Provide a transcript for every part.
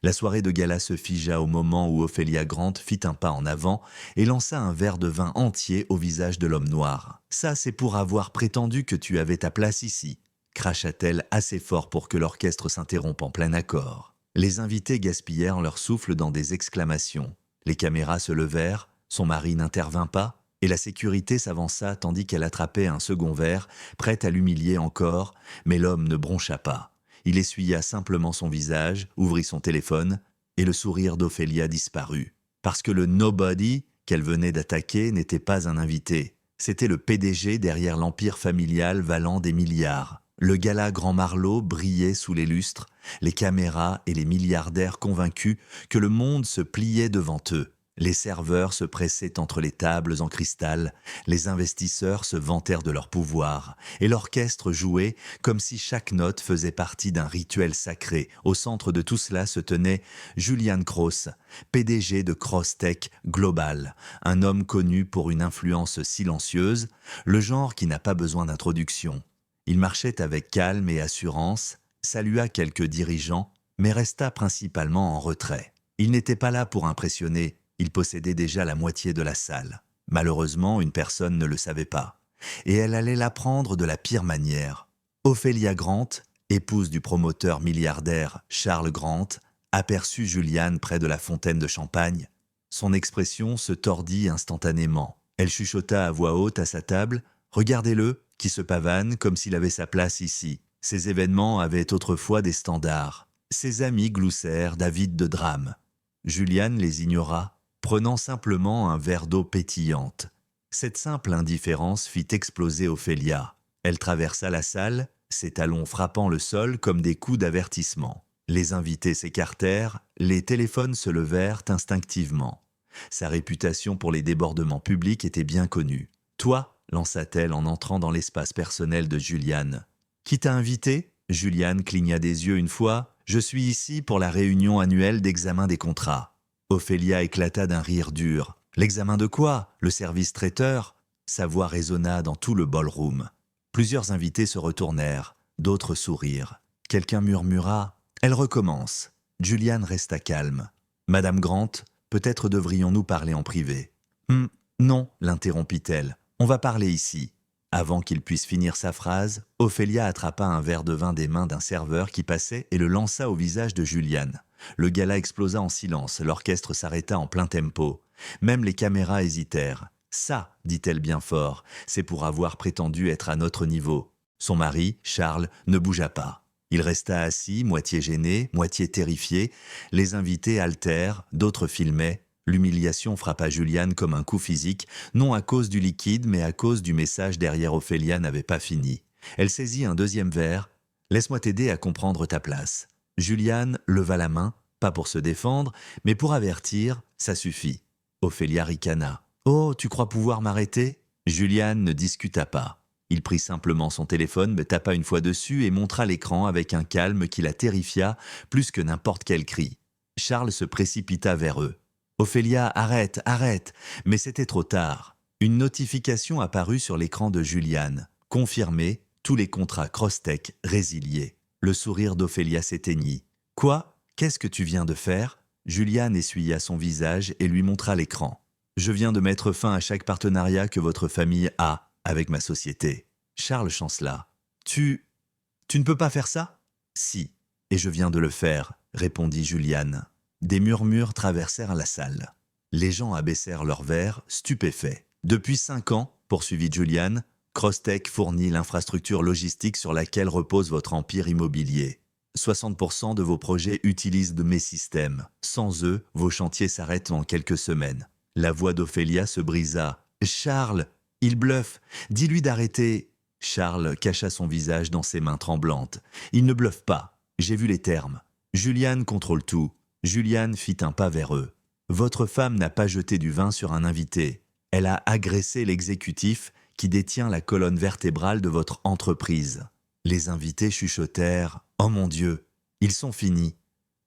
La soirée de gala se figea au moment où Ophélia Grant fit un pas en avant et lança un verre de vin entier au visage de l'homme noir. « Ça, c'est pour avoir prétendu que tu avais ta place ici », cracha-t-elle assez fort pour que l'orchestre s'interrompe en plein accord. Les invités gaspillèrent leur souffle dans des exclamations. Les caméras se levèrent, son mari n'intervint pas, et la sécurité s'avança tandis qu'elle attrapait un second verre, prête à l'humilier encore, mais l'homme ne broncha pas. Il essuya simplement son visage, ouvrit son téléphone, et le sourire d'Ophélia disparut. Parce que le nobody qu'elle venait d'attaquer n'était pas un invité. C'était le PDG derrière l'empire familial valant des milliards. Le gala Grand Marlot brillait sous les lustres, les caméras et les milliardaires convaincus que le monde se pliait devant eux. Les serveurs se pressaient entre les tables en cristal, les investisseurs se vantèrent de leur pouvoir, et l'orchestre jouait comme si chaque note faisait partie d'un rituel sacré. Au centre de tout cela se tenait Julian Cross, PDG de Crosstech Global, un homme connu pour une influence silencieuse, le genre qui n'a pas besoin d'introduction. Il marchait avec calme et assurance, salua quelques dirigeants, mais resta principalement en retrait. Il n'était pas là pour impressionner, il possédait déjà la moitié de la salle. Malheureusement, une personne ne le savait pas. Et elle allait l'apprendre de la pire manière. Ophélia Grant, épouse du promoteur milliardaire Charles Grant, aperçut Juliane près de la fontaine de champagne. Son expression se tordit instantanément. Elle chuchota à voix haute à sa table « Regardez-le, qui se pavane comme s'il avait sa place ici. » Ces événements avaient autrefois des standards. Ses amis gloussèrent d'avides de drame. Juliane les ignora, prenant simplement un verre d'eau pétillante. Cette simple indifférence fit exploser Ophélia. Elle traversa la salle, ses talons frappant le sol comme des coups d'avertissement. Les invités s'écartèrent, les téléphones se levèrent instinctivement. Sa réputation pour les débordements publics était bien connue. « Toi » lança-t-elle en entrant dans l'espace personnel de Juliane. « Qui t'a invité ?» Juliane cligna des yeux une fois. « Je suis ici pour la réunion annuelle d'examen des contrats. » Ophélia éclata d'un rire dur. « L'examen de quoi? Le service traiteur ?» Sa voix résonna dans tout le ballroom. Plusieurs invités se retournèrent, d'autres sourirent. Quelqu'un murmura « Elle recommence ». Juliane resta calme. « Madame Grant, peut-être devrions-nous parler en privé. »« Non, l'interrompit-elle. On va parler ici. » Avant qu'il puisse finir sa phrase, Ophélia attrapa un verre de vin des mains d'un serveur qui passait et le lança au visage de Juliane. Le gala explosa en silence, l'orchestre s'arrêta en plein tempo. Même les caméras hésitèrent. « Ça, dit-elle bien fort, c'est pour avoir prétendu être à notre niveau. » Son mari, Charles, ne bougea pas. Il resta assis, moitié gêné, moitié terrifié. Les invités haltèrent, d'autres filmaient. L'humiliation frappa Juliane comme un coup physique, non à cause du liquide, mais à cause du message derrière Ophélia n'avait pas fini. Elle saisit un deuxième verre. « Laisse-moi t'aider à comprendre ta place. » Juliane leva la main, pas pour se défendre, mais pour avertir, ça suffit. Ophélia ricana. « Oh, tu crois pouvoir m'arrêter ?» Juliane ne discuta pas. Il prit simplement son téléphone, me tapa une fois dessus et montra l'écran avec un calme qui la terrifia plus que n'importe quel cri. Charles se précipita vers eux. « Ophélia, arrête, arrête !» Mais c'était trop tard. Une notification apparut sur l'écran de Juliane. Confirmé, tous les contrats Crosstech résiliés. Le sourire d'Ophélia s'éteignit. « Quoi? Qu'est-ce que tu viens de faire ?» Juliane essuya son visage et lui montra l'écran. « Je viens de mettre fin à chaque partenariat que votre famille a avec ma société. » Charles chancela. « Tu ne peux pas faire ça ?»« Si, et je viens de le faire, » répondit Juliane. Des murmures traversèrent la salle. Les gens abaissèrent leurs verres, stupéfaits. « Depuis 5 ans, poursuivit Juliane, Crosstech fournit l'infrastructure logistique sur laquelle repose votre empire immobilier. 60% de vos projets utilisent de mes systèmes. Sans eux, vos chantiers s'arrêtent en quelques semaines. » La voix d'Ophélia se brisa. « Charles, il bluffe. Dis-lui d'arrêter. » Charles cacha son visage dans ses mains tremblantes. « Il ne bluffe pas. J'ai vu les termes. Juliane contrôle tout. » Juliane fit un pas vers eux. « Votre femme n'a pas jeté du vin sur un invité. Elle a agressé l'exécutif qui détient la colonne vertébrale de votre entreprise. » Les invités chuchotèrent. « Oh mon Dieu, ils sont finis.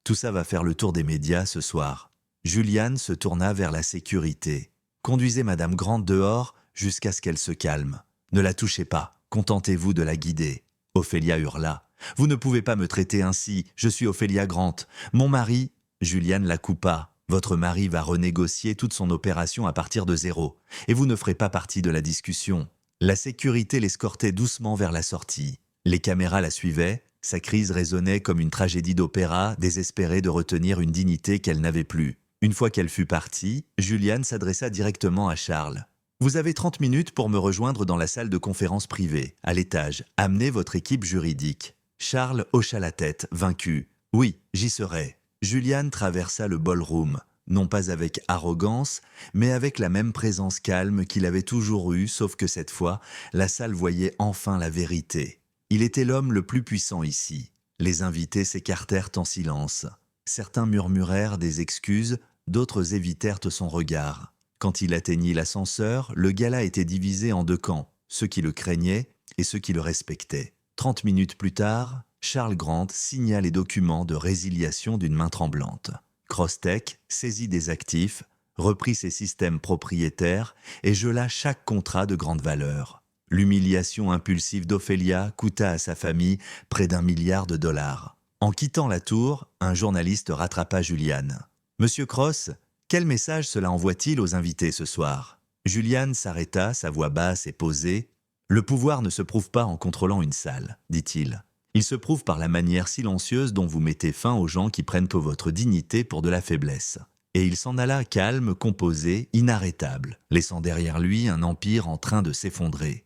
Tout ça va faire le tour des médias ce soir. » Juliane se tourna vers la sécurité. « Conduisez Madame Grant dehors jusqu'à ce qu'elle se calme. Ne la touchez pas, contentez-vous de la guider. » Ophélia hurla. « Vous ne pouvez pas me traiter ainsi, je suis Ophélia Grant. Mon mari... » Juliane la coupa. Votre mari va renégocier toute son opération à partir de zéro, et vous ne ferez pas partie de la discussion. La sécurité l'escortait doucement vers la sortie. Les caméras la suivaient, sa crise résonnait comme une tragédie d'opéra, désespérée de retenir une dignité qu'elle n'avait plus. Une fois qu'elle fut partie, Juliane s'adressa directement à Charles. « Vous avez 30 minutes pour me rejoindre dans la salle de conférence privée, à l'étage. Amenez votre équipe juridique. » Charles hocha la tête, vaincu. « Oui, j'y serai. » Juliane traversa le ballroom, non pas avec arrogance, mais avec la même présence calme qu'il avait toujours eue, sauf que cette fois, la salle voyait enfin la vérité. Il était l'homme le plus puissant ici. Les invités s'écartèrent en silence. Certains murmurèrent des excuses, d'autres évitèrent son regard. Quand il atteignit l'ascenseur, le gala était divisé en deux camps, ceux qui le craignaient et ceux qui le respectaient. 30 minutes plus tard, Charles Grant signa les documents de résiliation d'une main tremblante. Crosstech saisit des actifs, reprit ses systèmes propriétaires et gela chaque contrat de grande valeur. L'humiliation impulsive d'Ophélia coûta à sa famille près d'1 milliard de dollars. En quittant la tour, un journaliste rattrapa Juliane. « Monsieur Cross, quel message cela envoie-t-il aux invités ce soir ?» Juliane s'arrêta, sa voix basse et posée. « Le pouvoir ne se prouve pas en contrôlant une salle, dit-il. Il se prouve par la manière silencieuse dont vous mettez fin aux gens qui prennent votre dignité pour de la faiblesse. » Et il s'en alla calme, composé, inarrêtable, laissant derrière lui un empire en train de s'effondrer.